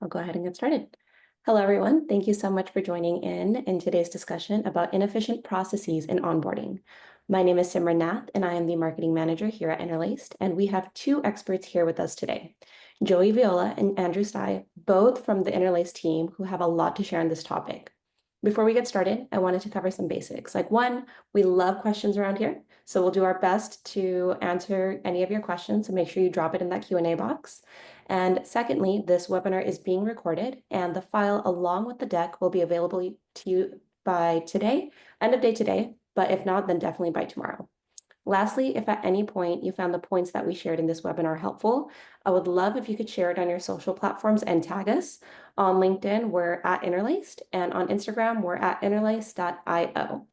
I'll go ahead and get started. Hello, everyone. Thank you so much for joining in today's discussion about inefficient processes in onboarding. My name is Simran Nath, and I am the marketing manager here at Interlaced, and we have two experts here with us today, Joey Viola and Andrew Stye, both from the Interlaced team who have a lot to share on this topic. Before we get started, I wanted to cover some basics. Like one, we love questions around here, so we'll do our best to answer any of your questions, so make sure you drop it in that Q&A box. And secondly, this webinar is being recorded and the file along with the deck will be available to you by today, end of day today, but if not, then definitely by tomorrow. Lastly, if at any point you found the points that we shared in this webinar helpful, I would love if you could share it on your social platforms and tag us. On LinkedIn, we're at Interlaced, and on Instagram, we're at interlaced.io.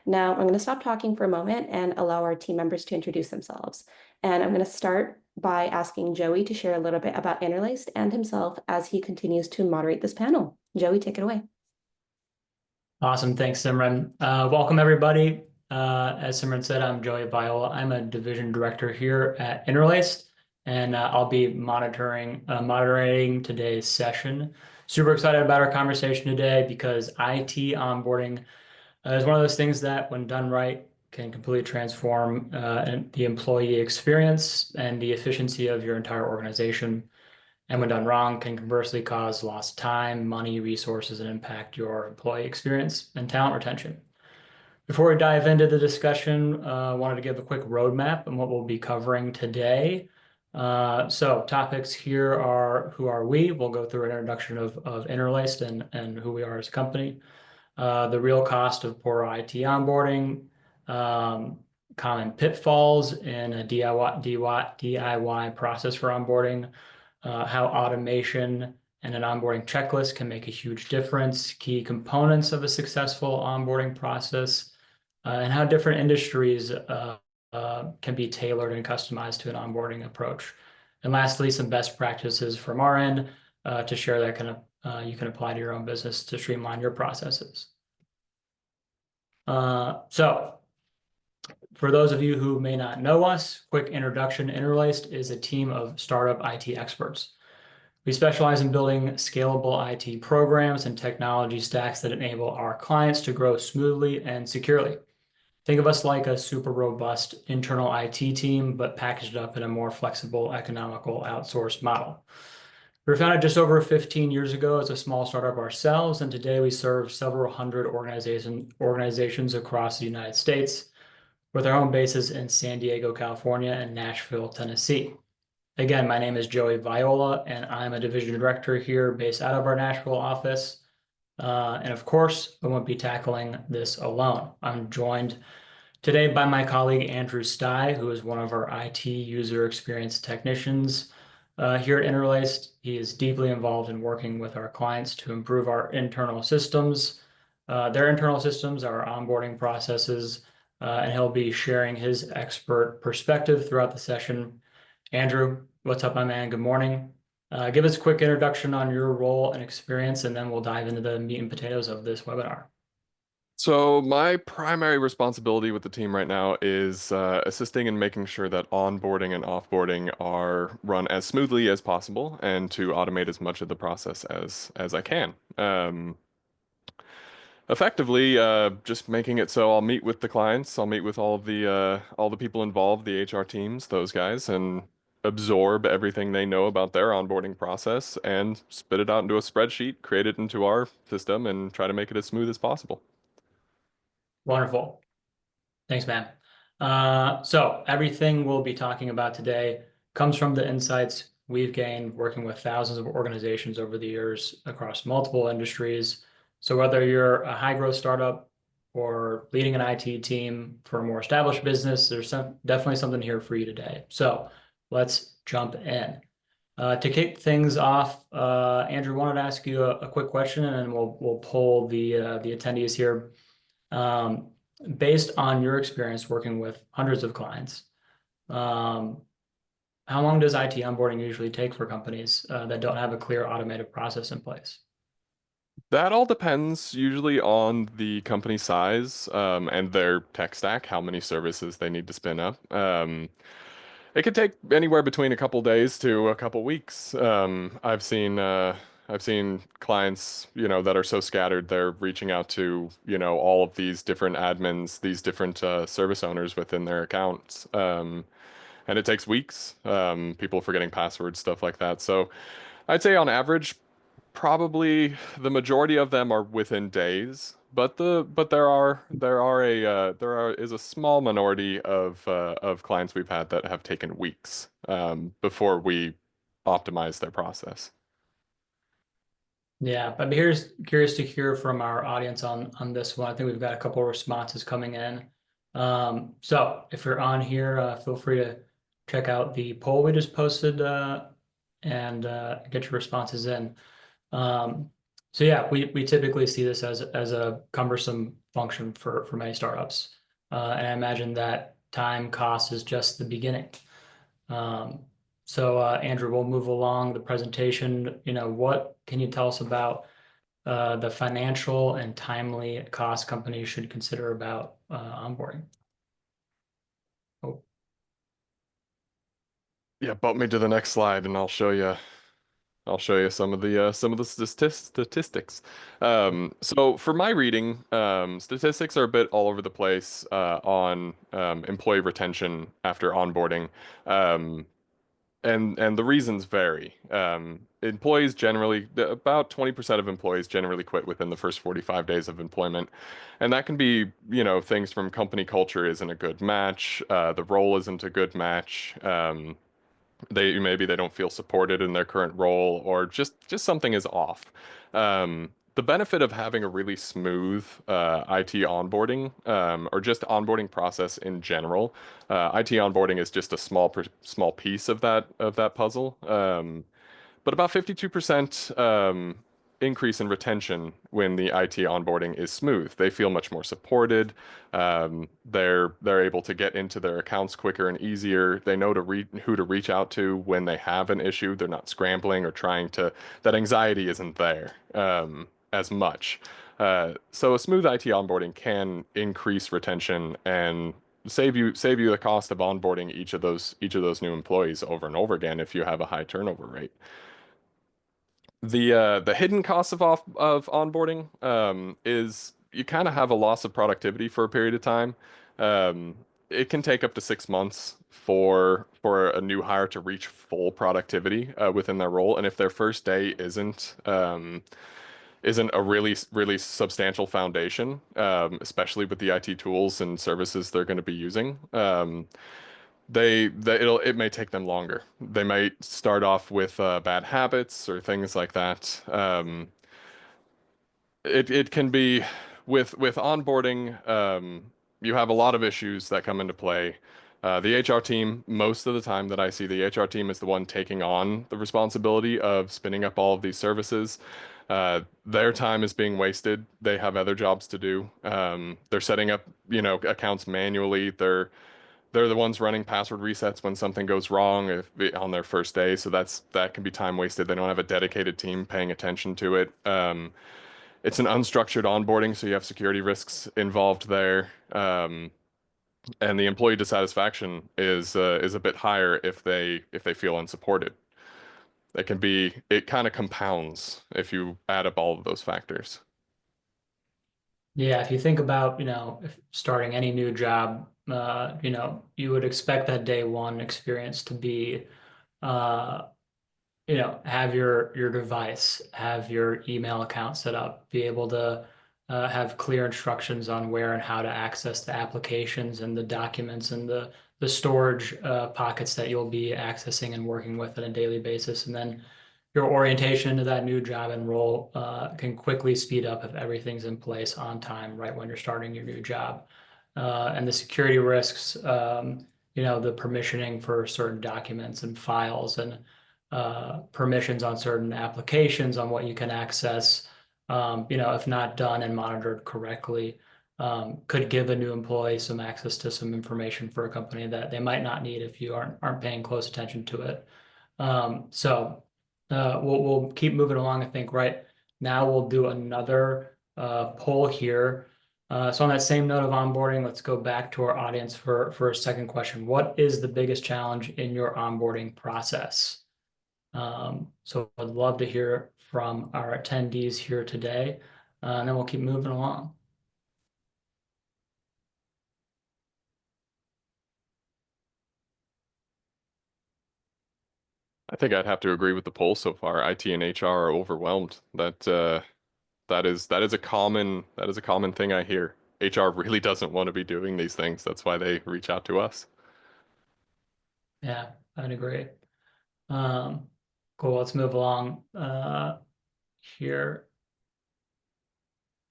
Now, I'm going to stop talking for a moment and allow our team members to introduce themselves. And I'm going to start by asking Joey to share a little bit about Interlaced and himself as he continues to moderate this panel. Joey, take it away. Awesome. Thanks, Simran. Welcome, everybody. As Simran said, I'm Joey Viola. I'm a division director here at Interlaced, and I'll be moderating today's session. Super excited about our conversation today because IT onboarding is one of those things that, when done right, can completely transform the employee experience and the efficiency of your entire organization. And when done wrong, can conversely cause lost time, money, resources, and impact your employee experience and talent retention. Before we dive into the discussion, I wanted to give a quick roadmap on what we'll be covering today. So topics here are who are we? We'll go through an introduction of Interlaced and who we are as a company. The real cost of poor IT onboarding, common pitfalls in a DIY process for onboarding, how automation and an onboarding checklist can make a huge difference, key components of a successful onboarding process, and how different industries can be tailored and customized to an onboarding approach. And lastly, some best practices from our end to share that you can apply to your own business to streamline your processes. So for those of you who may not know us, quick introduction. Interlaced is a team of startup IT experts. We specialize in building scalable IT programs and technology stacks that enable our clients to grow smoothly and securely. Think of us like a super robust internal IT team, but packaged up in a more flexible, economical, outsourced model. We were founded just over 15 years ago as a small startup ourselves, and today we serve several hundred organizations across the United States, with our home bases in San Diego, California, and Nashville, Tennessee. Again, my name is Joey Viola, and I'm a division director here based out of our Nashville office. And of course, I won't be tackling this alone. I'm joined today by my colleague, Andrew Stye, who is one of our IT user experience technicians here at Interlaced. He is deeply involved in working with our clients to improve our internal systems, their internal systems, our onboarding processes, and he'll be sharing his expert perspective throughout the session. Andrew, what's up, my man? Good morning. Give us a quick introduction on your role and experience, and then we'll dive into the meat and potatoes of this webinar. So my primary responsibility with the team right now is assisting in making sure that onboarding and offboarding are run as smoothly as possible and to automate as much of the process as I can. Effectively, just making it so I'll meet with the clients, I'll meet with all the people involved, the HR teams, those guys, and absorb everything they know about their onboarding process and spit it out into a spreadsheet, create it into our system, and try to make it as smooth as possible. Wonderful. Thanks, man. So everything we'll be talking about today comes from the insights we've gained working with thousands of organizations over the years across multiple industries. So whether you're a high-growth startup or leading an IT team for a more established business, there's definitely something here for you today. So let's jump in. To kick things off, Andrew, wanted to ask you a quick question, and then we'll poll the attendees here. Based on your experience working with hundreds of clients, how long does IT onboarding usually take for companies that don't have a clear automated process in place? That all depends usually on the company size and their tech stack, how many services they need to spin up. It could take anywhere between a couple days to a couple weeks. I've seen I've seen clients, that are so scattered, they're reaching out to, all of these different admins, these different service owners within their accounts. And it takes weeks, people forgetting passwords, stuff like that. So I'd say on average, probably the majority of them are within days, but there is a small minority of clients we've had that have taken weeks before we optimize their process. Yeah, but here's curious to hear from our audience on this one. I think we've got a couple of responses coming in. So if you're on here, feel free to check out the poll we just posted and get your responses in. Um, so yeah, we typically see this as a cumbersome function for many startups, and I imagine that time cost is just the beginning. Um, so Andrew, we'll move along the presentation. What can you tell us about the financial and timely cost companies should consider about onboarding? Oh, Yeah, bump me to the next slide and I'll show you some of the statistics. So for my reading, statistics are a bit all over the place on employee retention after onboarding. Um, and the reasons vary. Employees generally, about 20% of employees generally quit within the first 45 days of employment. And that can be, things from company culture isn't a good match, the role isn't a good match, maybe they don't feel supported in their current role, or just something is off. The benefit of having a really smooth IT onboarding, or just onboarding process in general, IT onboarding is just a small piece of that puzzle. But about 52% increase in retention when the IT onboarding is smooth. They feel much more supported. They're able to get into their accounts quicker and easier. They know who to reach out to when they have an issue. They're not scrambling or trying to. That anxiety isn't there as much. So a smooth IT onboarding can increase retention and save you the cost of onboarding each of those new employees over and over again if you have a high turnover rate. The hidden cost of onboarding is you kind of have a loss of productivity for a period of time. Um, it can take up to 6 months for a new hire to reach full productivity within their role, and if their first day isn't a really substantial foundation, especially with the IT tools and services they're going to be using. It may take them longer. They might start off with bad habits or things like that. It can be with onboarding. You have a lot of issues that come into play. The HR team, most of the time that I see, the HR team is the one taking on the responsibility of spinning up all of these services. Their time is being wasted. They have other jobs to do. They're setting up, accounts manually. They're the ones running password resets when something goes wrong on their first day. So that can be time wasted. They don't have a dedicated team paying attention to it. It's an unstructured onboarding, so you have security risks involved there. And the employee dissatisfaction is a bit higher if they feel unsupported. It kind of compounds if you add up all of those factors. yeah, if you think about, if starting any new job, you would expect that day one experience to be uh, have your device, have your email account set up, be able to have clear instructions on where and how to access the applications and the documents and the storage pockets that you'll be accessing and working with on a daily basis. And then your orientation to that new job and role can quickly speed up if everything's in place on time, right when you're starting your new job. And the security risks, the permissioning for certain documents and files and permissions on certain applications on what you can access, if not done and monitored correctly, could give a new employee some access to some information for a company that they might not need if you aren't paying close attention to it. So we'll keep moving along. I think right now we'll do another poll here. So on that same note of onboarding, let's go back to our audience for a second question. What is the biggest challenge in your onboarding process? So I'd love to hear from our attendees here today, and then we'll keep moving along. I think I'd have to agree with the poll so far. IT and HR are overwhelmed. That is a common thing I hear. HR really doesn't want to be doing these things. That's why they reach out to us. Yeah, I'd agree. Cool, let's move along here.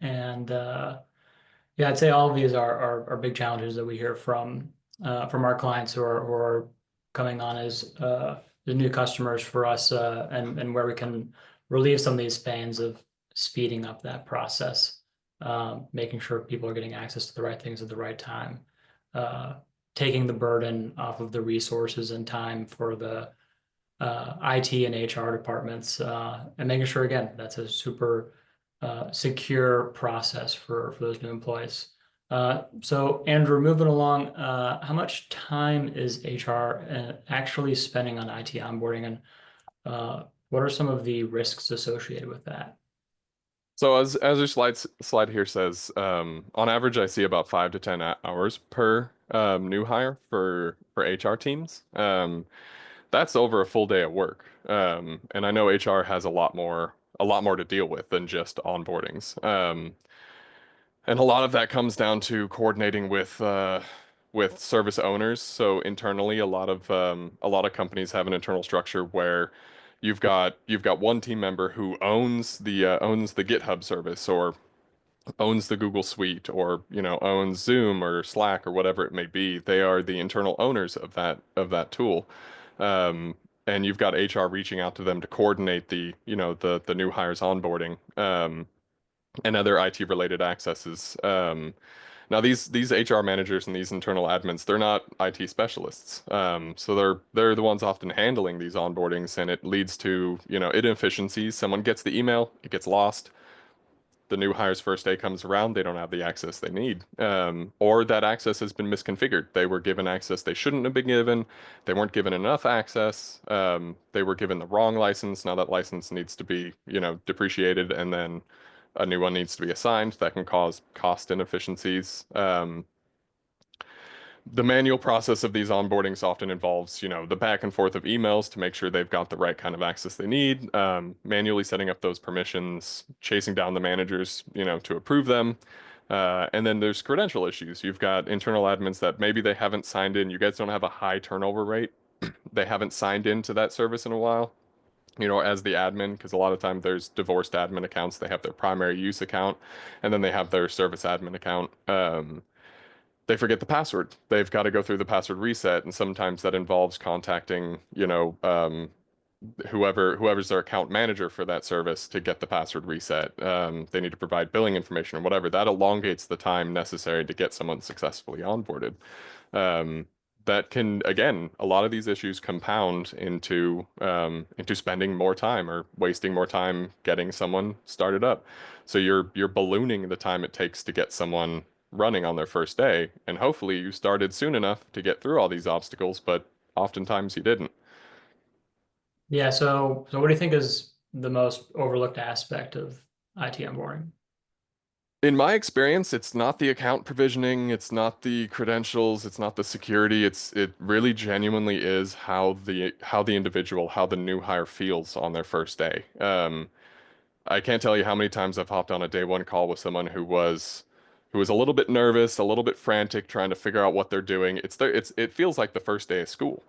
And yeah, I'd say all of these are big challenges that we hear from our clients who are coming on as the new customers for us, and where we can relieve some of these pains of speeding up that process, making sure people are getting access to the right things at the right time, uh, taking the burden off of the resources and time for the IT and HR departments, and making sure, again, that's a super secure process for those new employees. So Andrew, moving along, how much time is HR actually spending on IT onboarding, and what are some of the risks associated with that? So as your slide here says, on average, I see about 5 to 10 hours per new hire for HR teams. That's over a full day at work. And I know HR has a lot more to deal with than just onboardings. And a lot of that comes down to coordinating with service owners. So internally, a lot of companies have an internal structure where you've got one team member who owns the GitHub service or owns the Google Suite or owns Zoom or Slack or whatever it may be. They are the internal owners of that tool. And you've got HR reaching out to them to coordinate the new hires onboarding. And other IT related accesses. Now these HR managers and these internal admins, they're not IT specialists. So they're the ones often handling these onboardings, and it leads to, inefficiencies. Someone gets the email, it gets lost. The new hire's first day comes around, they don't have the access they need. Or that access has been misconfigured. They were given access they shouldn't have been given. They weren't given enough access. They were given the wrong license. Now that license needs to be, depreciated, and then a new one needs to be assigned. That can cause cost inefficiencies. The manual process of these onboardings often involves, the back and forth of emails to make sure they've got the right kind of access they need, manually setting up those permissions, chasing down the managers, to approve them. And then there's credential issues. You've got internal admins that maybe they haven't signed in. You guys don't have a high turnover rate. They haven't signed into that service in a while, as the admin, because a lot of time there's divorced admin accounts. They have their primary use account, and then they have their service admin account. They forget the password. They've got to go through the password reset, and sometimes that involves contacting, whoever's their account manager for that service to get the password reset. They need to provide billing information or whatever. That elongates the time necessary to get someone successfully onboarded. Um, that can, again, a lot of these issues compound into spending more time or wasting more time getting someone started up. So you're ballooning the time it takes to get someone running on their first day, and hopefully you started soon enough to get through all these obstacles, but oftentimes you didn't. Yeah, so what do you think is the most overlooked aspect of IT onboarding? In my experience, it's not the account provisioning, it's not the credentials, it's not the security. It really genuinely is how the individual, how the new hire feels on their first day. I can't tell you how many times I've hopped on a day one call with someone who was a little bit nervous, a little bit frantic, trying to figure out what they're doing. It feels like the first day of school.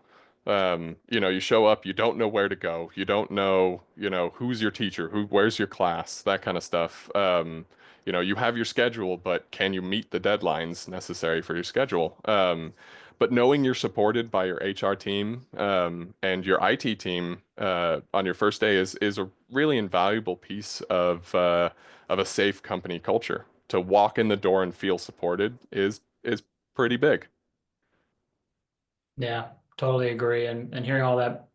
You show up, you don't know where to go, you don't know, who's your teacher, where's your class, that kind of stuff. You have your schedule, but can you meet the deadlines necessary for your schedule? But knowing you're supported by your HR team, and your IT team, on your first day is a really invaluable piece of a safe company culture. To walk in the door and feel supported is pretty big. Yeah, totally agree. And hearing all that,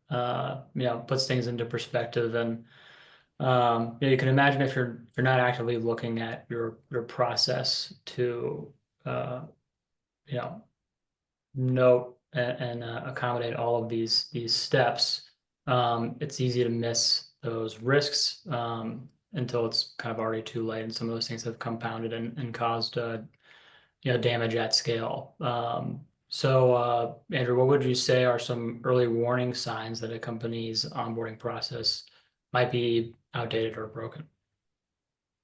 puts things into perspective. And you can imagine if you're not actively looking at your process to uh, you know note and accommodate all of these steps, It's easy to miss those risks until it's kind of already too late, and some of those things have compounded and caused damage at scale. Andrew, what would you say are some early warning signs that a company's onboarding process might be outdated or broken?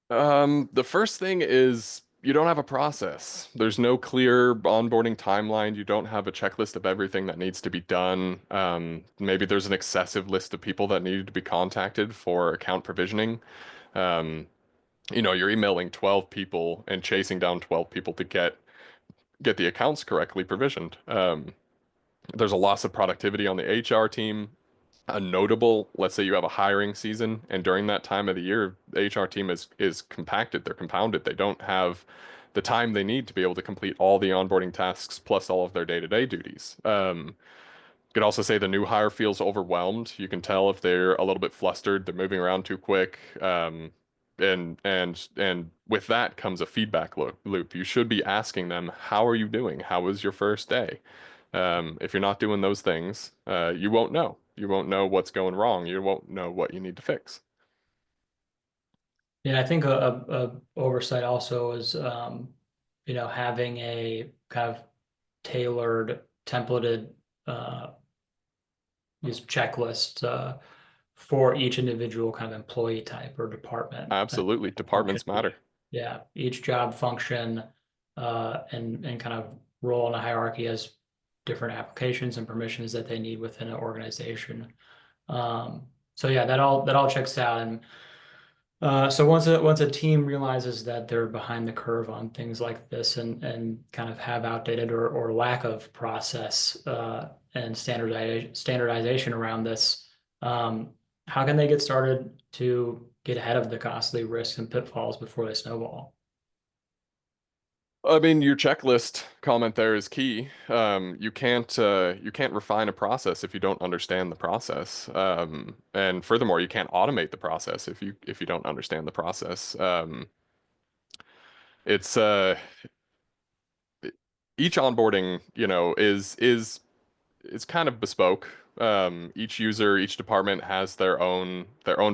The first thing is you don't have a process. There's no clear onboarding timeline. You don't have a checklist of everything that needs to be done. Maybe there's an excessive list of people that needed to be contacted for account provisioning. Um, you're emailing 12 people and chasing down 12 people to get the accounts correctly provisioned. There's a loss of productivity on the HR team. A notable, let's say you have a hiring season, and during that time of the year, the HR team is compacted, they're compounded. They don't have the time they need to be able to complete all the onboarding tasks plus all of their day-to-day duties. You could also say the new hire feels overwhelmed. You can tell if they're a little bit flustered, they're moving around too quick. And with that comes a feedback loop. You should be asking them, how are you doing? How was your first day? If you're not doing those things, you won't know. You won't know what's going wrong. You won't know what you need to fix. Yeah, I think a oversight also is, having a kind of tailored, templated uh, these checklists for each individual kind of employee type or department Absolutely. function. Departments matter. Yeah, each job function and kind of role in a hierarchy has different applications and permissions that they need within an organization. So yeah, that all checks out. And so once a team realizes that they're behind the curve on things like this and kind of have outdated or lack of process and standardization around this, um, how can they get started to get ahead of the costly risks and pitfalls before they snowball? I mean, your checklist comment there is key. You can't refine a process if you don't understand the process. And furthermore, you can't automate the process if you don't understand the process. It's each onboarding, is kind of bespoke. Each user, each department has their own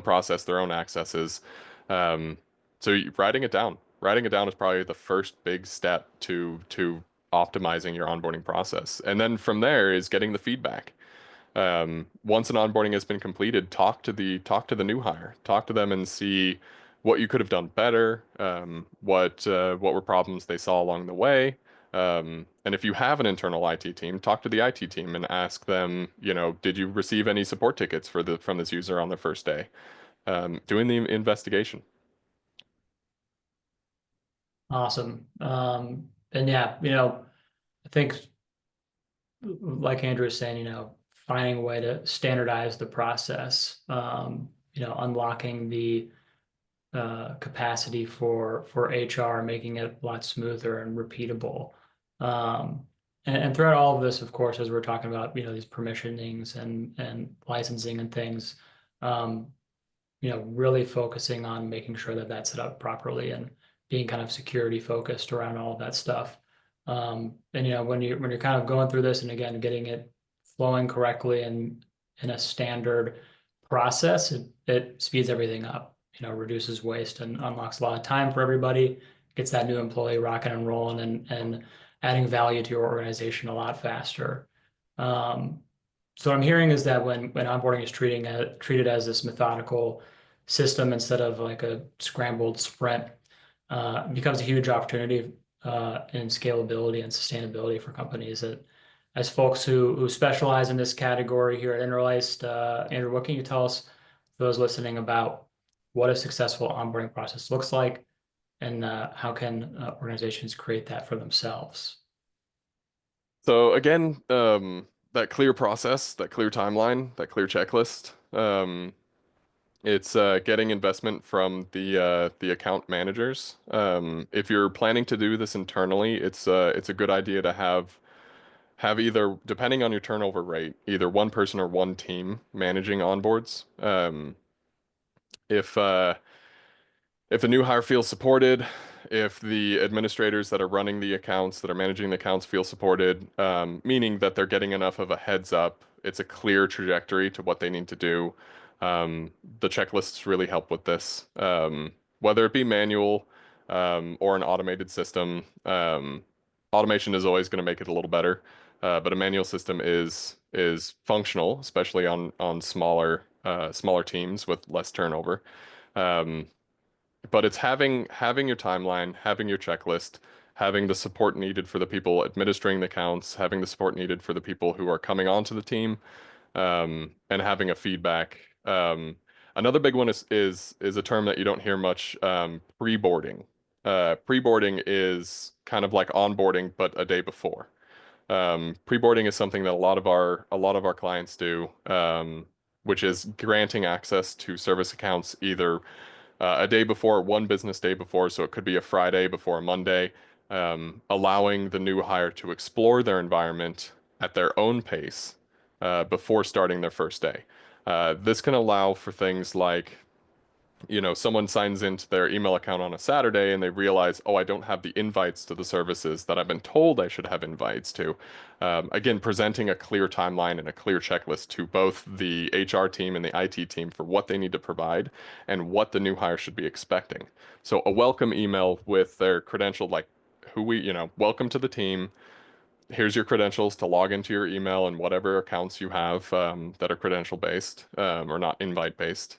process, their own accesses. Um, writing it down is probably the first big step to optimizing your onboarding process. And then from there is getting the feedback. Once an onboarding has been completed, talk to the new hire, talk to them and see what you could have done better, what were problems they saw along the way. And if you have an internal IT team, talk to the IT team and ask them, did you receive any support tickets from this user on their first day? Doing the investigation. Awesome. And yeah, I think like Andrew was saying, finding a way to standardize the process, unlocking the capacity for HR, making it a lot smoother and repeatable. And throughout all of this, of course, as we're talking about, these permissionings and licensing and things, um, really focusing on making sure that that's set up properly and being kind of security focused around all of that stuff. And when you're kind of going through this and again getting it flowing correctly and in a standard process, it speeds everything up. Reduces waste and unlocks a lot of time for everybody. Gets that new employee rocking and rolling and adding value to your organization a lot faster. Um, so what I'm hearing is that when onboarding is treated as this methodical system instead of like a scrambled sprint, it becomes a huge opportunity in scalability and sustainability for companies. That as folks who specialize in this category here at Interlaced, Andrew, what can you tell us, those listening, about what a successful onboarding process looks like, and how can organizations create that for themselves? So again, that clear process, that clear timeline, that clear checklist. It's getting investment from the account managers. If you're planning to do this internally, it's a good idea to have either, depending on your turnover rate, either one person or one team managing onboards. If if a new hire feels supported, if the administrators that are running the accounts, that are managing the accounts, feel supported, meaning that they're getting enough of a heads up, it's a clear trajectory to what they need to do. The checklists really help with this, whether it be manual or an automated system. Automation is always going to make it a little better, but a manual system is functional, especially on smaller teams with less turnover. Um, but it's having your timeline, having your checklist, having the support needed for the people administering the accounts, having the support needed for the people who are coming onto the team, and having a feedback. Another big one is a term that you don't hear much, pre-boarding. Pre-boarding is kind of like onboarding, but a day before. Pre-boarding is something that a lot of our clients do, which is granting access to service accounts either a day before, one business day before, so it could be a Friday before a Monday, allowing the new hire to explore their environment at their own pace before starting their first day. This can allow for things like, someone signs into their email account on a Saturday and they realize, oh, I don't have the invites to the services that I've been told I should have invites to. Again, presenting a clear timeline and a clear checklist to both the HR team and the IT team for what they need to provide and what the new hire should be expecting. So a welcome email with their credential, like welcome to the team. Here's your credentials to log into your email and whatever accounts you have that are credential based or not invite based.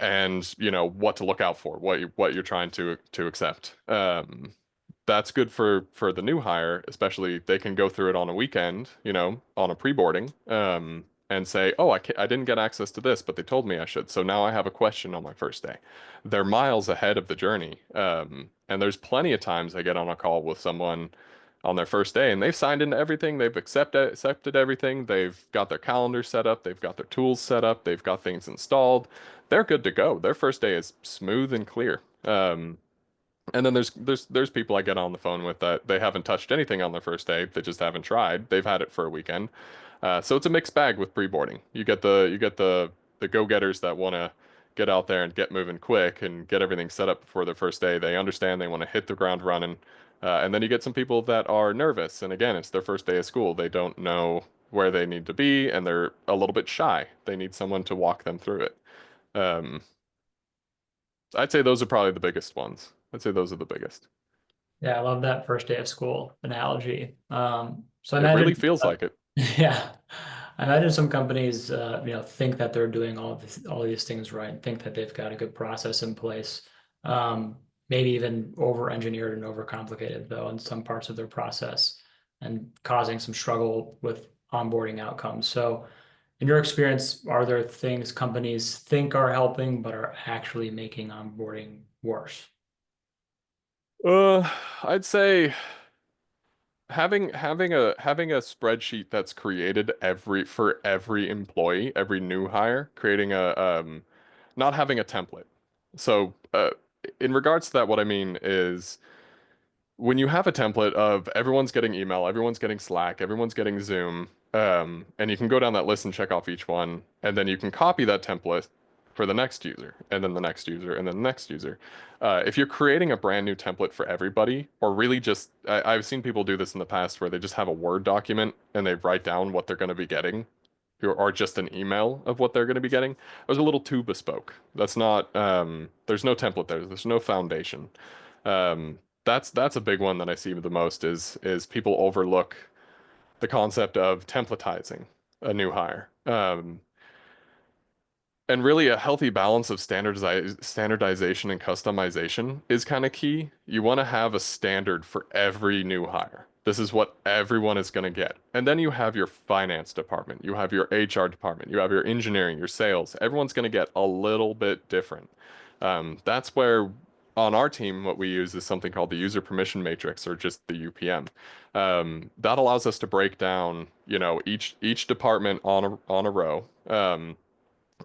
And what to look out for, what you're trying to accept. That's good for the new hire, especially they can go through it on a weekend, on a pre-boarding, and say, oh, I didn't get access to this, but they told me I should, so now I have a question on my first day. They're miles ahead of the journey, and there's plenty of times I get on a call with someone on their first day and they've signed into everything, they've accepted everything, they've got their calendar set up, they've got their tools set up, they've got things installed, they're good to go. Their first day is smooth and clear. And then there's people I get on the phone with that they haven't touched anything on their first day. They just haven't tried. They've had it for a weekend. So it's a mixed bag with pre-boarding. You get the go-getters that want to get out there and get moving quick and get everything set up before their first day. They understand they want to hit the ground running. And then you get some people that are nervous. And again, it's their first day of school. They don't know where they need to be and they're a little bit shy. They need someone to walk them through it. Um, I'd say those are probably the biggest ones. I'd say those are the biggest. Yeah, I love that first day of school analogy. So I It really imagine, feels like it. yeah, I imagine some companies, think that they're doing all these things right, think that they've got a good process in place. Maybe even over-engineered and overcomplicated though in some parts of their process and causing some struggle with onboarding outcomes. So in your experience, are there things companies think are helping but are actually making onboarding worse? Uh, I'd say having a spreadsheet that's created for every employee, every new hire, creating a not having a template. So, in regards to that, what I mean is when you have a template of everyone's getting email, everyone's getting Slack, everyone's getting Zoom, and you can go down that list and check off each one, and then you can copy that template for the next user, and then the next user, and then the next user. If you're creating a brand new template for everybody, or really just, I've seen people do this in the past where they just have a Word document and they write down what they're going to be getting, or just an email of what they're going to be getting. It was a little too bespoke. That's not, there's no template there. There's no foundation. That's a big one that I see the most is people overlook the concept of templatizing a new hire. And really a healthy balance of standardization and customization is kind of key. You want to have a standard for every new hire. This is what everyone is going to get. And then you have your finance department, you have your HR department, you have your engineering, your sales. Everyone's going to get a little bit different. That's where on our team, what we use is something called the user permission matrix or just the UPM. That allows us to break down, each department on a row.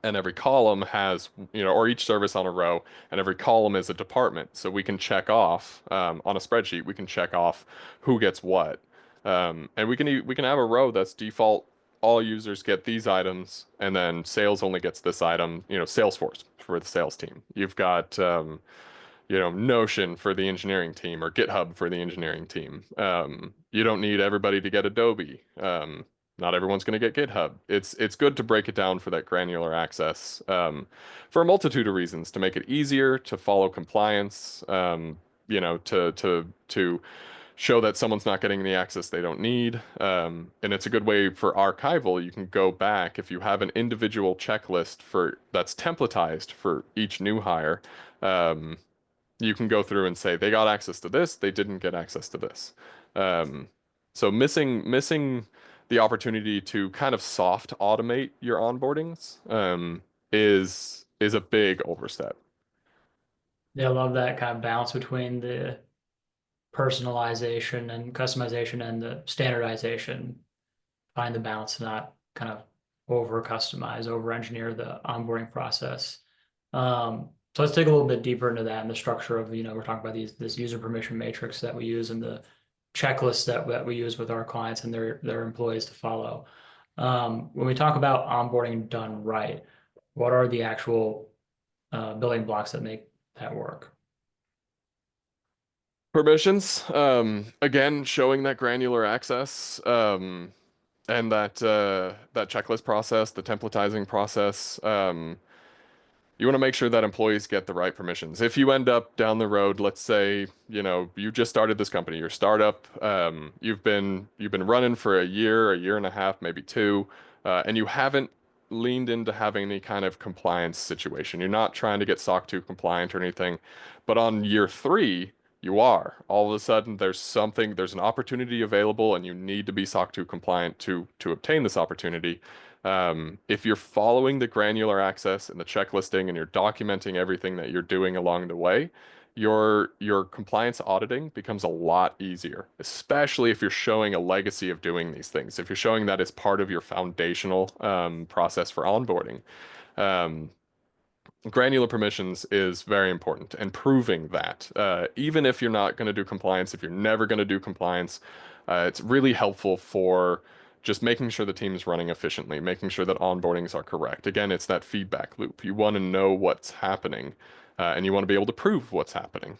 And every column has, or each service on a row, and every column is a department. So we can check off on a spreadsheet. We can check off who gets what, and we can have a row that's default. All users get these items, and then sales only gets this item. Salesforce for the sales team. You've got Notion for the engineering team or GitHub for the engineering team. You don't need everybody to get Adobe. Not everyone's going to get GitHub. It's good to break it down for that granular access, for a multitude of reasons, to make it easier to follow compliance, to show that someone's not getting the access they don't need. And it's a good way for archival. You can go back if you have an individual checklist for that's templatized for each new hire. Um, you can go through and say they got access to this, they didn't get access to this. Um, so missing the opportunity to kind of soft automate your onboardings is a big overstep. Yeah, I love that kind of balance between the personalization and customization and the standardization. Find the balance to not kind of over customize, over engineer the onboarding process. So let's dig a little bit deeper into that and the structure of, we're talking about this user permission matrix that we use and the checklists that we use with our clients and their employees to follow. When we talk about onboarding done right, what are the actual building blocks that make that work? Permissions, again, showing that granular access, and that checklist process, the templatizing process. You want to make sure that employees get the right permissions. If you end up down the road, let's say, you just started this company, your startup, you've been running for a year and a half, maybe two, and you haven't leaned into having any kind of compliance situation. You're not trying to get SOC 2 compliant or anything, but on year three, you are. All of a sudden, there's an opportunity available, and you need to be SOC 2 compliant to obtain this opportunity. If you're following the granular access and the checklisting and you're documenting everything that you're doing along the way, your compliance auditing becomes a lot easier, especially if you're showing a legacy of doing these things. If you're showing that it's part of your foundational process for onboarding. Um, Granular permissions is very important, and proving that, even if you're not going to do compliance, if you're never going to do compliance, it's really helpful for just making sure the team is running efficiently, making sure that onboardings are correct. Again, it's that feedback loop. You want to know what's happening, and you want to be able to prove what's happening.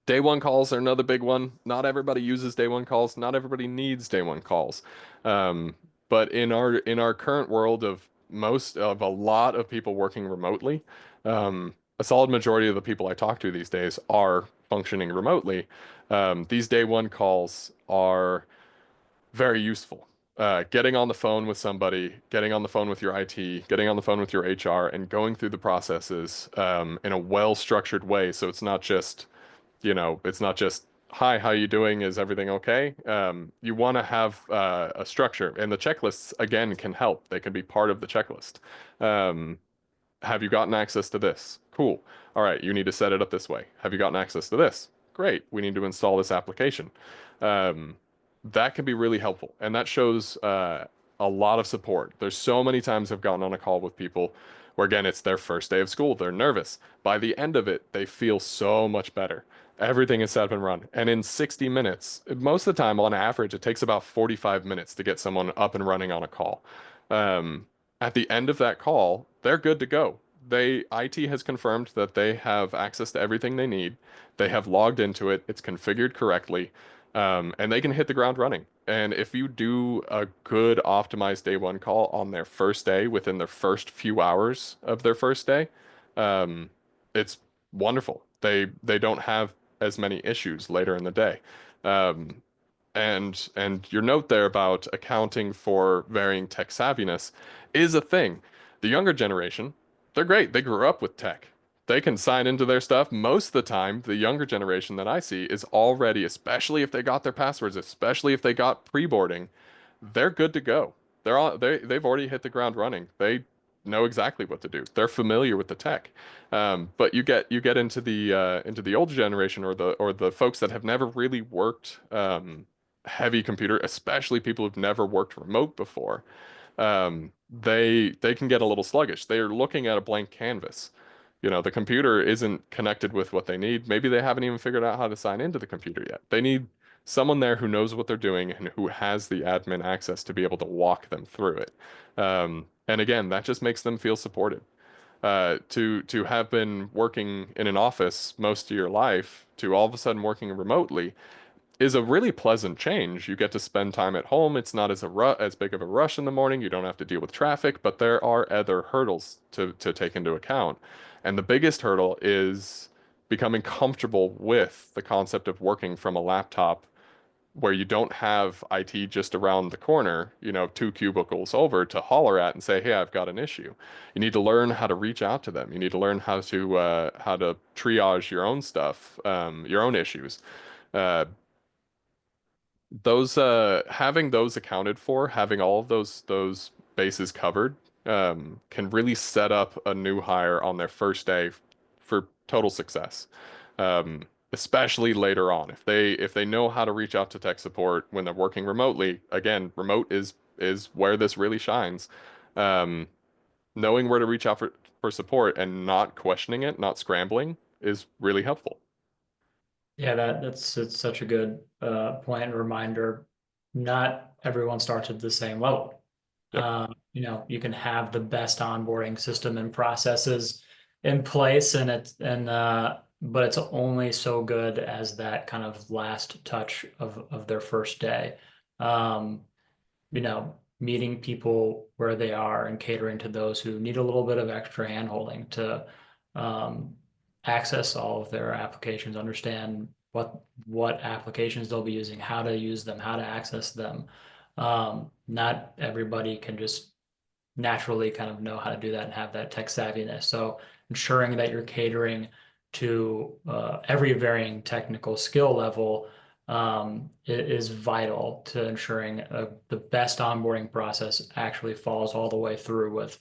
Day one calls are another big one. Not everybody uses day one calls. Not everybody needs day one calls. Um, but in our current world of a lot of people working remotely, a solid majority of the people I talk to these days are functioning remotely. These day one calls are very useful. Getting on the phone with somebody, getting on the phone with your IT, getting on the phone with your HR, and going through the processes in a well-structured way. So it's not just, hi, how you doing? Is everything okay? You want to have a structure, and the checklists again can help. They can be part of the checklist. Um, have you gotten access to this? Cool. All right, you need to set it up this way. Have you gotten access to this? Great. We need to install this application. Um, that can be really helpful, and that shows a lot of support. There's so many times I've gotten on a call with people where, again, it's their first day of school. They're nervous. By the end of it, they feel so much better. Everything is set up and run. And in 60 minutes, most of the time, on average, it takes about 45 minutes to get someone up and running on a call. Um, at the end of that call, they're good to go. IT has confirmed that they have access to everything they need. They have logged into it. It's configured correctly, and they can hit the ground running. And if you do a good optimized day one call on their first day, within their first few hours of their first day, um, it's wonderful. They don't have as many issues later in the day. Um, and your note there about accounting for varying tech savviness is a thing. The younger generation, they're great. They grew up with tech. They can sign into their stuff. Most of the time, the younger generation that I see is already, especially if they got their passwords, especially if they got pre-boarding, they're good to go. They've already hit the ground running. They know exactly what to do. They're familiar with the tech. But you get into the older generation, or the folks that have never really worked heavy computer, especially people who've never worked remote before. They can get a little sluggish. They're looking at a blank canvas. The computer isn't connected with what they need. Maybe they haven't even figured out how to sign into the computer yet. They need someone there who knows what they're doing and who has the admin access to be able to walk them through it. And again, that just makes them feel supported. To have been working in an office most of your life to all of a sudden working remotely is a really pleasant change. You get to spend time at home. It's not as big of a rush in the morning. You don't have to deal with traffic, but there are other hurdles to take into account. And the biggest hurdle is becoming comfortable with the concept of working from a laptop where you don't have IT just around the corner, two cubicles over to holler at and say, "Hey, I've got an issue." You need to learn how to reach out to them. You need to learn how to triage your own stuff, your own issues. Uh, those Having those accounted for, having all of those bases covered, can really set up a new hire on their first day for total success. Um, Especially later on, if they know how to reach out to tech support when they're working remotely. Again, remote is where this really shines. Um, Knowing where to reach out for support and not questioning it, not scrambling, is really helpful. Yeah, that's it's such a good point and reminder. Not everyone starts at the same level. Yep. You can have the best onboarding system and processes in place, and but it's only so good as that kind of last touch of their first day. Um, Meeting people where they are and catering to those who need a little bit of extra handholding to um, access all of their applications, understand what applications they'll be using, how to use them, how to access them. Not everybody can just naturally kind of know how to do that and have that tech savviness. So ensuring that you're catering to every varying technical skill level is vital to ensuring the best onboarding process actually falls all the way through with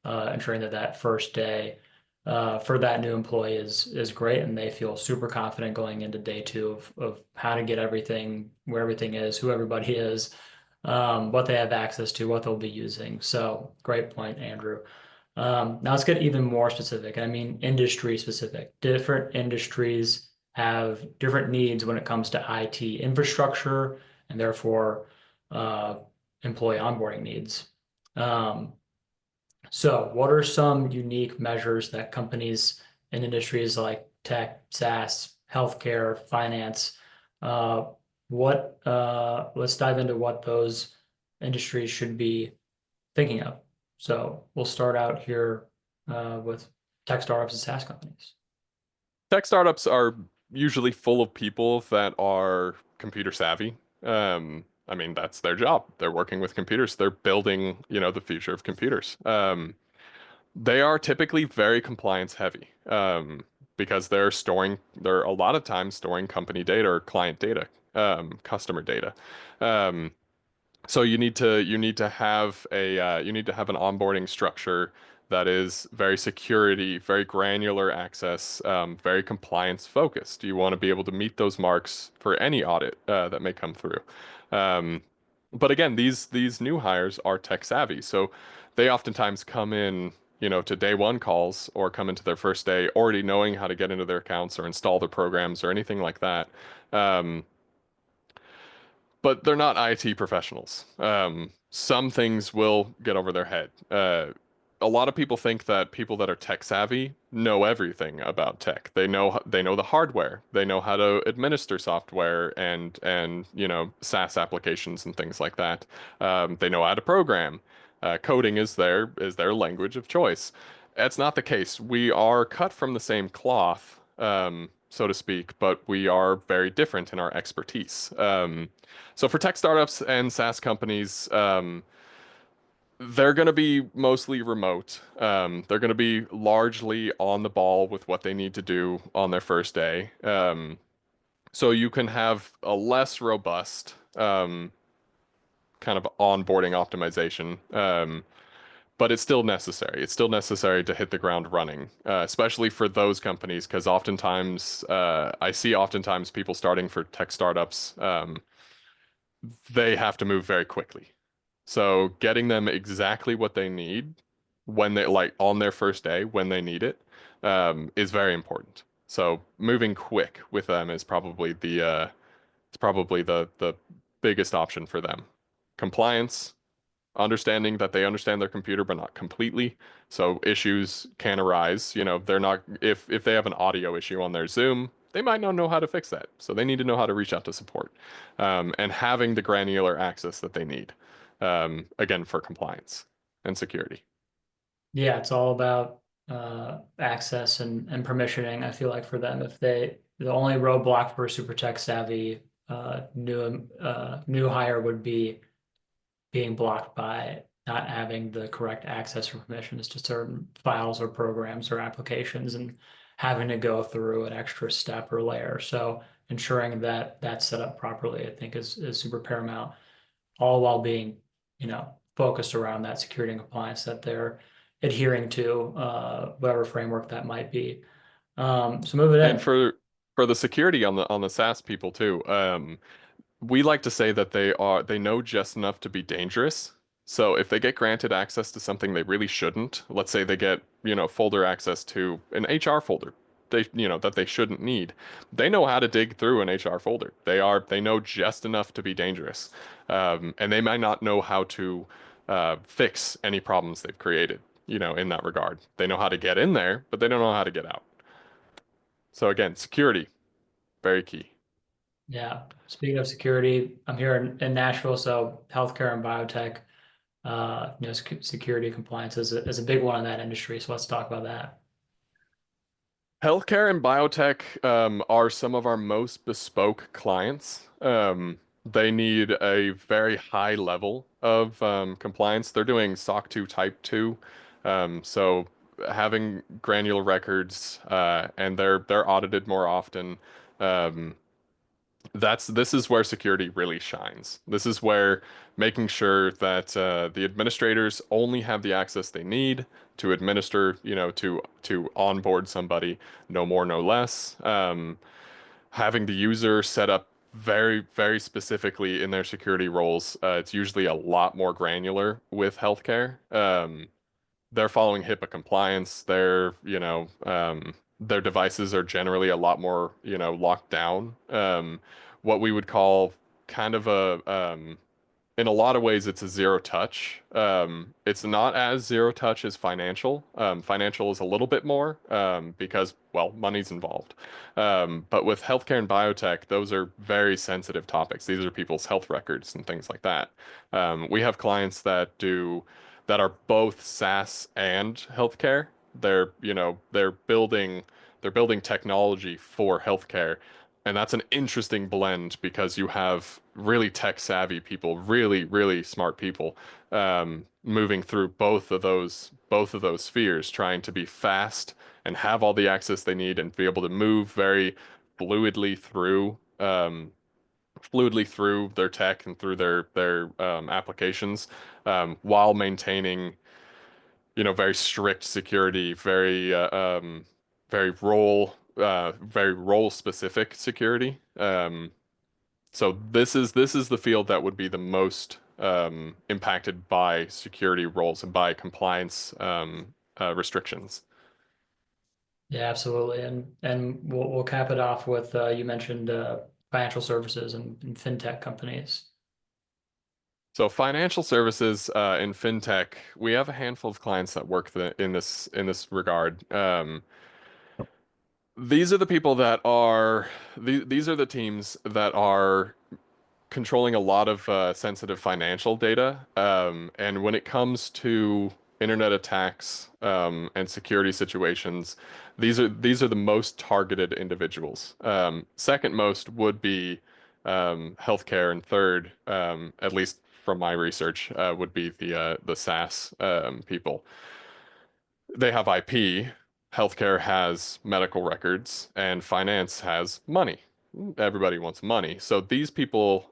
ensuring that that first day for that new employee is great and they feel super confident going into day two of how to get everything, where everything is, who everybody is, what they have access to, what they'll be using. So great point, Andrew. Now let's get even more specific. I mean, industry specific. Different industries have different needs when it comes to IT infrastructure and therefore uh, employee onboarding needs. Um, so what are some unique measures that companies in industries like tech, SaaS, healthcare, finance, uh, let's dive into what those industries should be thinking of. So we'll start out here with tech startups and SaaS companies. Tech startups are usually full of people that are computer savvy. I mean, that's their job. They're working with computers. They're building, the future of computers. They are typically very compliance heavy, because they're a lot of times storing company data or client data, customer data. Um, so you need to have an onboarding structure that is very security, very granular access, very compliance focused. You want to be able to meet those marks for any audit that may come through. Um, but again, these new hires are tech savvy, so they oftentimes come in, to day one calls or come into their first day already knowing how to get into their accounts or install their programs or anything like that. Um, but they're not IT professionals. Some things will get over their head. A lot of people think that people that are tech savvy know everything about tech. They know the hardware. They know how to administer software and SaaS applications and things like that. They know how to program. Coding is their language of choice. That's not the case. We are cut from the same cloth, so to speak, but we are very different in our expertise. So for tech startups and SaaS companies, they're going to be mostly remote. They're going to be largely on the ball with what they need to do on their first day. So you can have a less robust kind of onboarding optimization, but it's still necessary. It's still necessary to hit the ground running, especially for those companies, because oftentimes people starting for tech startups, they have to move very quickly. So getting them exactly what they need when they like on their first day when they need it, is very important. So moving quick with them is probably the biggest option for them. Compliance, understanding that they understand their computer, but not completely. So issues can arise. They're not, if they have an audio issue on their Zoom, they might not know how to fix that. So they need to know how to reach out to support, and having the granular access that they need, again, for compliance and security. Yeah, it's all about access and permissioning. I feel like for them, if the only roadblock for a super tech savvy new hire would be being blocked by not having the correct access or permissions to certain files or programs or applications and having to go through an extra step or layer. So ensuring that that's set up properly, I think is super paramount, all while being, focused around that security and compliance that they're adhering to, whatever framework that might be. So moving And in. for the security on the SaaS people too, we like to say that they know just enough to be dangerous. So if they get granted access to something they really shouldn't, let's say they get, folder access to an HR folder, that they shouldn't need, they know how to dig through an HR folder. They know just enough to be dangerous. And they might not know how to fix any problems they've created, in that regard. They know how to get in there, but they don't know how to get out. So again, security, very key. Yeah. Speaking of security, I'm here in Nashville, so healthcare and biotech, security compliance is a big one in that industry. So let's talk about that. Healthcare and biotech are some of our most bespoke clients. They need a very high level of compliance. They're doing SOC 2 Type 2, so having granular records, and they're audited more often. Um, this is where security really shines. This is where making sure that the administrators only have the access they need to administer, to onboard somebody, no more, no less. Having the user set up very, very specifically in their security roles. It's usually a lot more granular with healthcare. They're following HIPAA compliance. Their devices are generally a lot more, locked down. What we would call kind of in a lot of ways, it's a zero touch. It's not as zero touch as financial. Financial is a little bit more, because, well, money's involved. But with healthcare and biotech, those are very sensitive topics. These are people's health records and things like that. We have clients that are both SaaS and healthcare. They're building technology for healthcare, and that's an interesting blend because you have really tech savvy people, really, really smart people, moving through both of those spheres, trying to be fast and have all the access they need and be able to move very fluidly through their tech and through their applications, while maintaining, very strict security, very role specific security. So this is the field that would be the most impacted by security roles and by compliance restrictions. Yeah, absolutely. And we'll cap it off with you mentioned financial services and fintech companies. So financial services in fintech, we have a handful of clients that work in this regard. These are the people that are these are the teams that are controlling a lot of sensitive financial data. And when it comes to internet attacks and security situations, these are the most targeted individuals. Second most would be healthcare, and third, at least from my research, would be the SaaS people. They have IP, healthcare has medical records, and finance has money. Everybody wants money. So these people,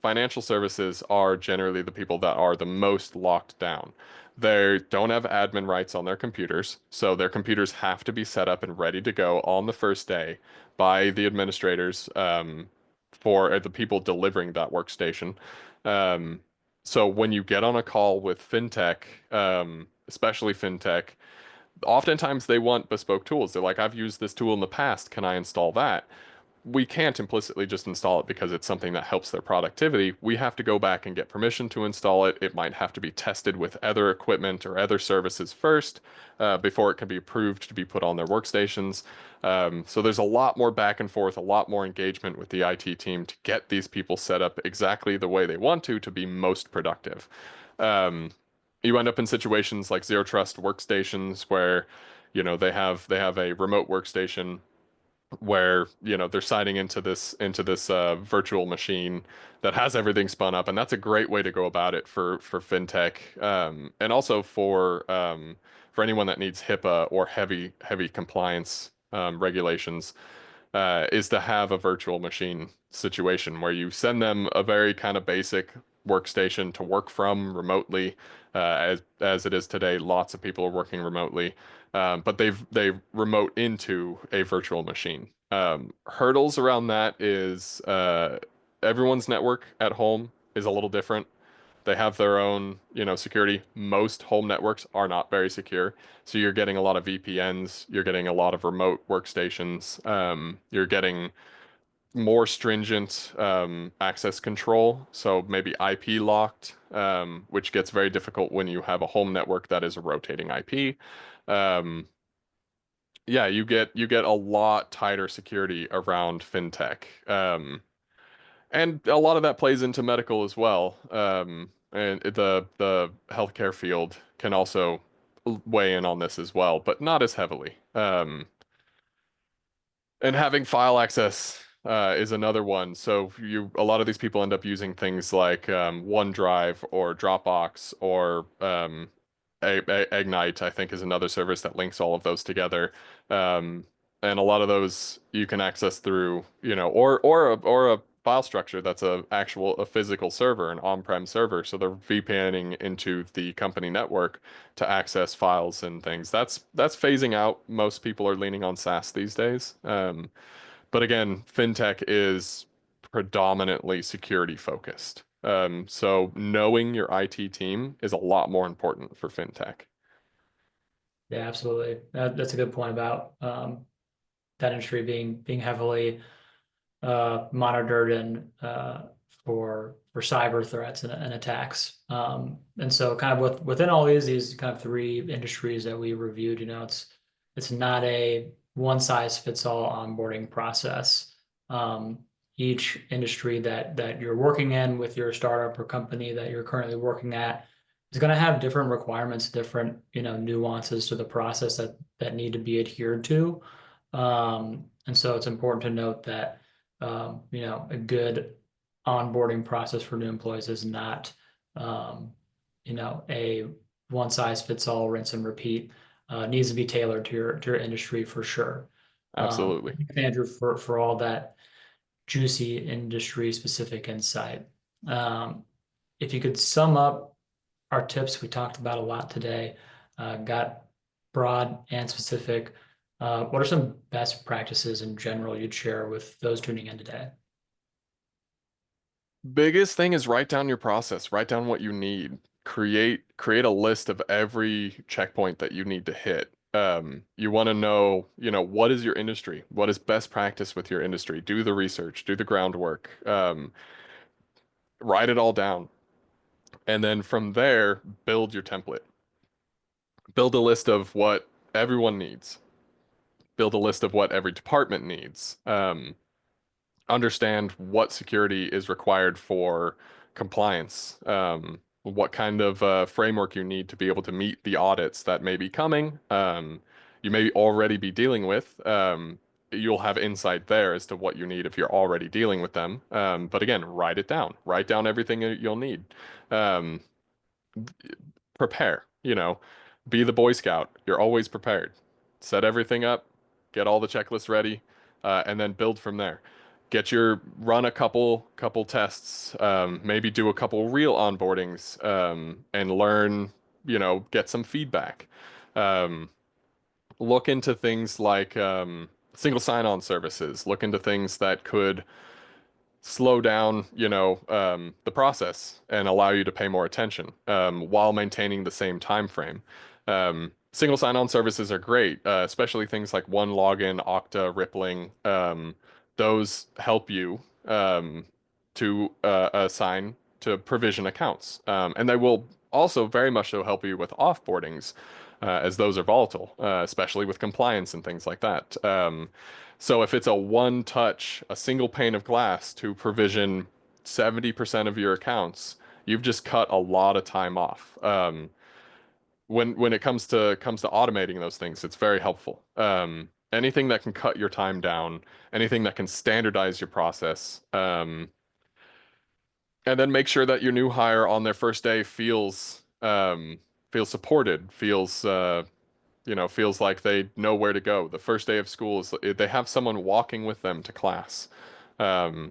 financial services are generally the people that are the most locked down. They don't have admin rights on their computers, so their computers have to be set up and ready to go on the first day by the administrators, for the people delivering that workstation. Um, so when you get on a call with fintech, especially fintech, oftentimes they want bespoke tools. They're like, I've used this tool in the past. Can I install that? we can't implicitly just install it because it's something that helps their productivity. We have to go back and get permission to install it. It might have to be tested with other equipment or other services first, before it can be approved to be put on their workstations. So there's a lot more back and forth, a lot more engagement with the IT team to get these people set up exactly the way they want to be most productive. Um, you end up in situations like zero trust workstations where, they have a remote workstation where they're signing into this virtual machine that has everything spun up, and that's a great way to go about it for fintech, and also for anyone that needs HIPAA or heavy compliance regulations, is to have a virtual machine situation where you send them a very kind of basic workstation to work from remotely. As it is today, lots of people are working remotely, but they remote into a virtual machine. Hurdles around that is, everyone's network at home is a little different. They have their own, security. Most home networks are not very secure. So you're getting a lot of VPNs, you're getting a lot of remote workstations, you're getting more stringent access control. So maybe IP locked, which gets very difficult when you have a home network that is a rotating IP. Um, yeah, you get a lot tighter security around fintech. And a lot of that plays into medical as well. And the healthcare field can also weigh in on this as well, but not as heavily. And having file access is another one. So a lot of these people end up using things like OneDrive or Dropbox or Ignite, I think, is another service that links all of those together. Um, and a lot of those you can access through, or a file structure that's a physical server, an on-prem server. So they're VPNing into the company network to access files and things. That's phasing out. Most people are leaning on SaaS these days. But again, fintech is predominantly security focused. So knowing your IT team is a lot more important for fintech. Yeah, absolutely. That's a good point about that industry being heavily monitored and for cyber threats and attacks. And so kind of within all these kind of three industries that we reviewed, it's not a one size fits all onboarding process. Each industry that you're working in with your startup or company that you're currently working at is going to have different requirements, different, nuances to the process that need to be adhered to. And so it's important to note that a good onboarding process for new employees is not, a one size fits all, rinse and repeat. Needs to be tailored to your industry for sure. Absolutely. Thanks, Andrew, for all that juicy industry specific insight. If you could sum up our tips, we talked about a lot today, got broad and specific. What are some best practices in general you'd share with those tuning in today? Biggest thing is write down your process, write down what you need. Create a list of every checkpoint that you need to hit. You want to know, what is your industry? What is best practice with your industry? Do the research, do the groundwork, write it all down. And then from there, build your template. Build a list of what everyone needs. Build a list of what every department needs. Understand what security is required for compliance, what kind of framework you need to be able to meet the audits that may be coming. You may already be dealing with. You'll have insight there as to what you need if you're already dealing with them. But again, write it down. Write down everything you'll need. Um, Prepare, be the Boy Scout. You're always prepared. Set everything up, get all the checklists ready, and then build from there. Run a couple tests, maybe do a couple real onboardings, and learn, get some feedback. Um, Look into things like single sign-on services. Look into things that could slow down, the process and allow you to pay more attention, while maintaining the same time frame. Single sign-on services are great, especially things like one login, Okta, Rippling. those help you to assign to provision accounts. And they will also very much so help you with offboardings, as those are volatile, especially with compliance and things like that. So if it's a one touch, a single pane of glass to provision 70% of your accounts, you've just cut a lot of time off. When it comes to automating those things, it's very helpful. Anything that can cut your time down, anything that can standardize your process, and then make sure that your new hire on their first day feels supported, feels like they know where to go. The first day of school is they have someone walking with them to class, um,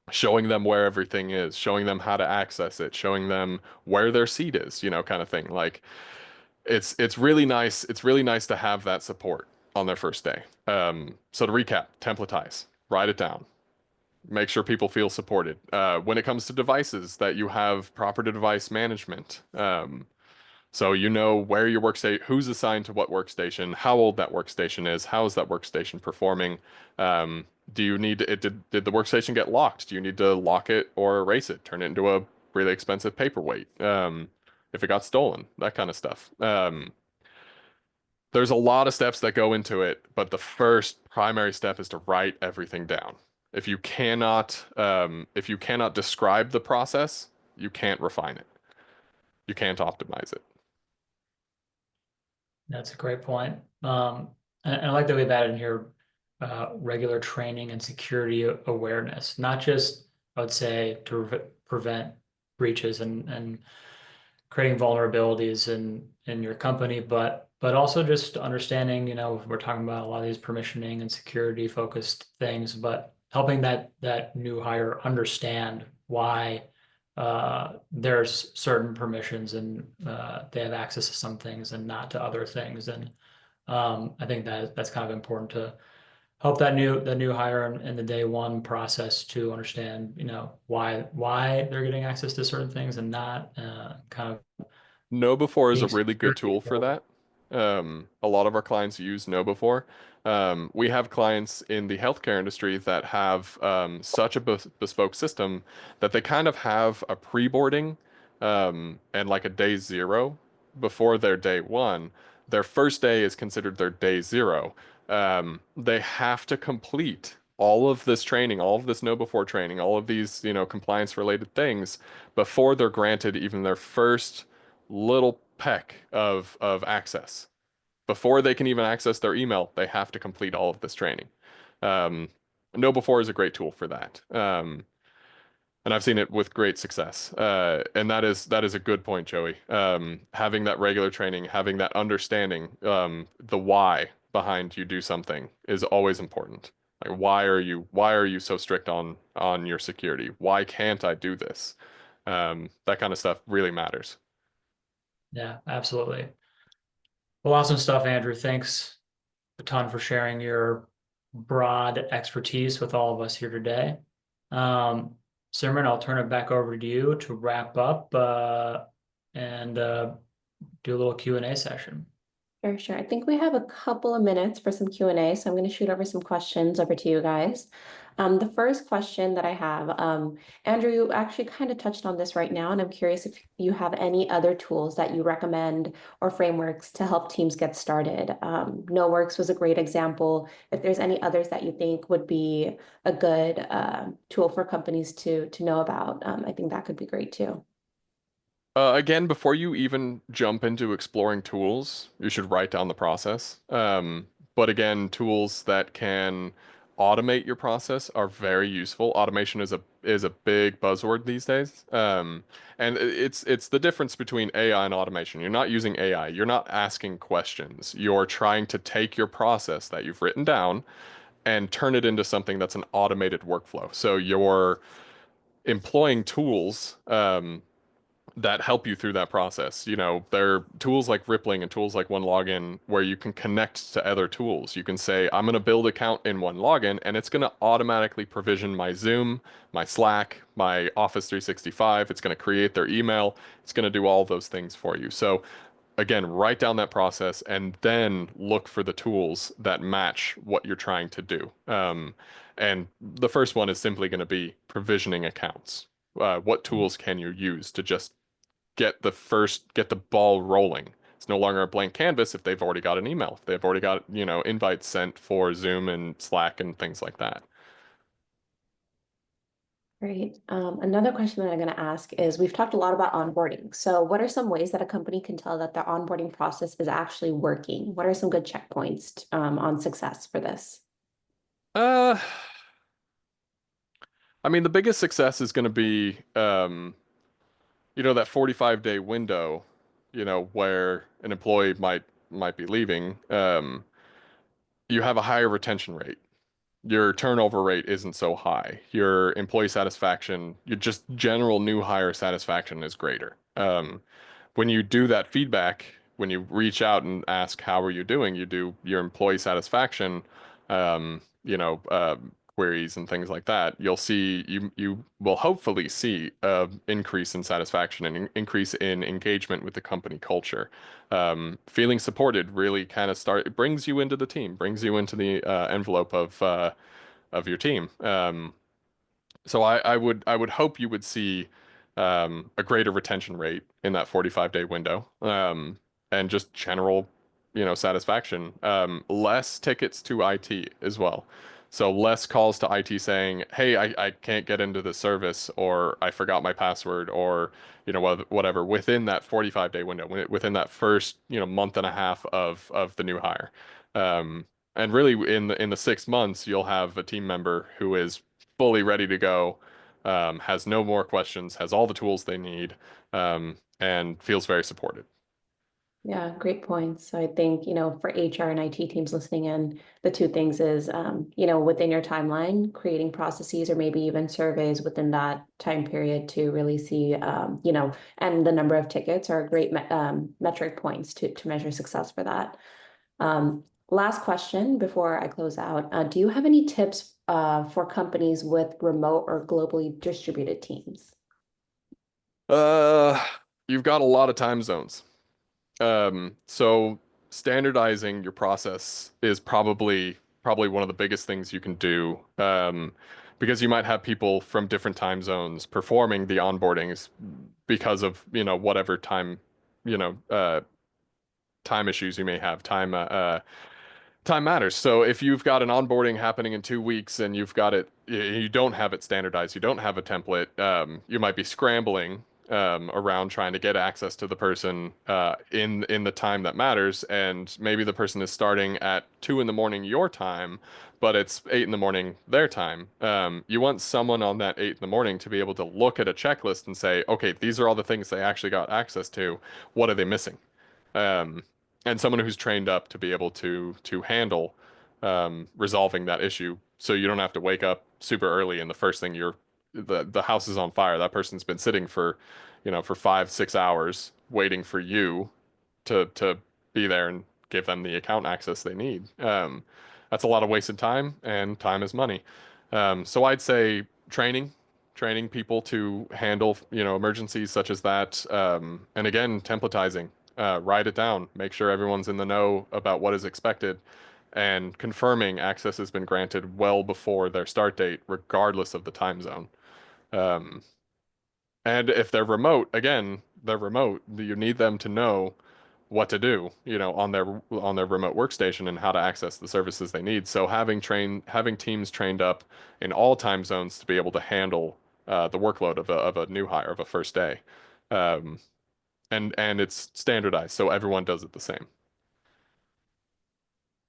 showing them where everything is, showing them how to access it, showing them where their seat is, kind of thing. Like it's really nice. It's really nice to have that support on their first day. So to recap, templatize, write it down, make sure people feel supported. When it comes to devices, that you have proper device management. So you know where your workstation, who's assigned to what workstation, how old that workstation is, how is that workstation performing. Do you need it? Did the workstation get locked? Do you need to lock it or erase it? Turn it into a really expensive paperweight. If it got stolen, that kind of stuff. There's a lot of steps that go into it, but the first primary step is to write everything down. If you cannot describe the process, you can't refine it. You can't optimize it. That's a great point. And I like that we've added in here regular training and security awareness, not just, I would say, to prevent breaches and creating vulnerabilities in your company, but also just understanding, we're talking about a lot of these permissioning and security focused things, but helping that new hire understand why there's certain permissions and they have access to some things and not to other things. And I think that's kind of important to help the new hire in the day one process to understand, why they're getting access to certain things and not kind of Know Before is a being really good tool for secure. that. A lot of our clients use Know Before. We have clients in the healthcare industry that have such a bespoke system that they kind of have a pre-boarding and like a day zero before their day one. Their first day is considered their day zero. They have to complete all of this training, all of this Know Before training, all of these, compliance related things before they're granted even their first little peck of access. Before they can even access their email, they have to complete all of this training. Um, Know Before is a great tool for that. And I've seen it with great success. And that is a good point, Joey. Having that regular training, having that understanding, the why behind you do something is always important. Like why are you so strict on your security? Why can't I do this? That kind of stuff really matters. Yeah, absolutely. Well, awesome stuff, Andrew. Thanks a ton for sharing your broad expertise with all of us here today. Um, Simran, I'll turn it back over to you to wrap up and do a little Q&A session. Sure. I think we have a couple of minutes for some Q&A, so I'm going to shoot over some questions over to you guys. The first question that I have, Andrew, you actually kind of touched on this right now, and I'm curious if you have any other tools that you recommend or frameworks to help teams get started. NoWorks was a great example. If there's any others that you think would be a good tool for companies to know about, I think that could be great too. Again, before you even jump into exploring tools, you should write down the process. But again, tools that can automate your process are very useful. Automation is a big buzzword these days. And it's the difference between AI and automation. You're not using AI. You're not asking questions. You're trying to take your process that you've written down and turn it into something that's an automated workflow. So you're employing tools, that help you through that process. There are tools like Rippling and tools like OneLogin where you can connect to other tools. You can say, I'm going to build account in OneLogin and it's going to automatically provision my Zoom, my Slack, my Office 365. It's going to create their email. It's going to do all those things for you. So again, write down that process and then look for the tools that match what you're trying to do. And the first one is simply going to be provisioning accounts. What tools can you use to just get the ball rolling? It's no longer a blank canvas if they've already got an email, if they've already got, invites sent for Zoom and Slack and things like that. Great. Another question that I'm going to ask is, we've talked a lot about onboarding. So what are some ways that a company can tell that their onboarding process is actually working? What are some good checkpoints on success for this? Uh, I mean, the biggest success is going to be, that 45-day window, where an employee might be leaving. You have a higher retention rate. Your turnover rate isn't so high. Your employee satisfaction, your just general new hire satisfaction is greater. When you do that feedback, when you reach out and ask, how are you doing? You do your employee satisfaction, um, you know, uh, queries and things like that. You will hopefully see a increase in satisfaction and increase in engagement with the company culture. Feeling supported really kind of it brings you into the team, brings you into the envelope of your team. So I would hope you would see a greater retention rate in that 45-day window, and just general, satisfaction. Less tickets to IT as well. So less calls to IT saying, "Hey, I can't get into the service," or "I forgot my password," or whatever within that 45-day window, within that first month and a half of the new hire. And really, in the 6 months, you'll have a team member who is fully ready to go, has no more questions, has all the tools they need, and feels very supported. Yeah, great points. So I think, for HR and IT teams listening in, the two things is, within your timeline, creating processes or maybe even surveys within that time period to really see, and the number of tickets are great metric points to measure success for that. Last question before I close out. Do you have any tips for companies with remote or globally distributed teams? Uh, you've got a lot of time zones. So standardizing your process is probably one of the biggest things you can do. Because you might have people from different time zones performing the onboardings because of, whatever you know, uh, time issues you may have, time matters. So if you've got an onboarding happening in 2 weeks and you don't have it standardized, you don't have a template, you might be scrambling around trying to get access to the person in the time that matters, and maybe the person is starting at 2 in the morning your time, but it's 8 in the morning their time. You want someone on that 8 in the morning to be able to look at a checklist and say, okay, these are all the things they actually got access to. What are they missing? um, and someone who's trained up to be able to handle resolving that issue, so you don't have to wake up super early and the first thing the house is on fire. That person's been sitting for 5, 6 hours waiting for you to be there and give them the account access they need. That's a lot of wasted time, and time is money. So I'd say training people to handle, emergencies such as that. And again, templatizing. Write it down. Make sure everyone's in the know about what is expected, and confirming access has been granted well before their start date, regardless of the time zone. Um, and if they're remote, again, they're remote. You need them to know what to do, on their remote workstation and how to access the services they need. So having teams trained up in all time zones to be able to handle the workload of a new hire, of a first day. Um, and it's standardized, so everyone does it the same.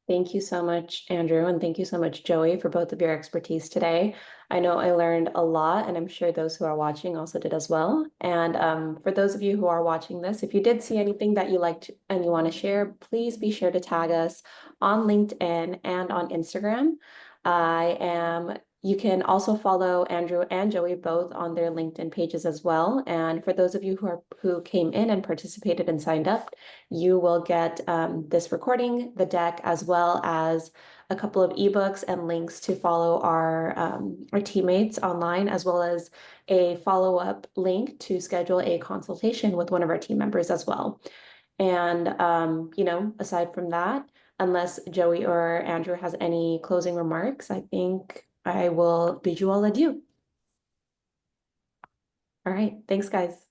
Thank you so much, Andrew, and thank you so much, Joey, for both of your expertise today. I know I learned a lot, and I'm sure those who are watching also did as well. And for those of you who are watching this, if you did see anything that you liked and you want to share, please be sure to tag us on LinkedIn and on Instagram. You can also follow Andrew and Joey both on their LinkedIn pages as well. And for those of you who came in and participated and signed up, you will get this recording, the deck, as well as a couple of ebooks and links to follow our teammates online, as well as a follow-up link to schedule a consultation with one of our team members as well. And, aside from that, unless Joey or Andrew has any closing remarks, I think I will bid you all adieu. All right. Thanks, guys.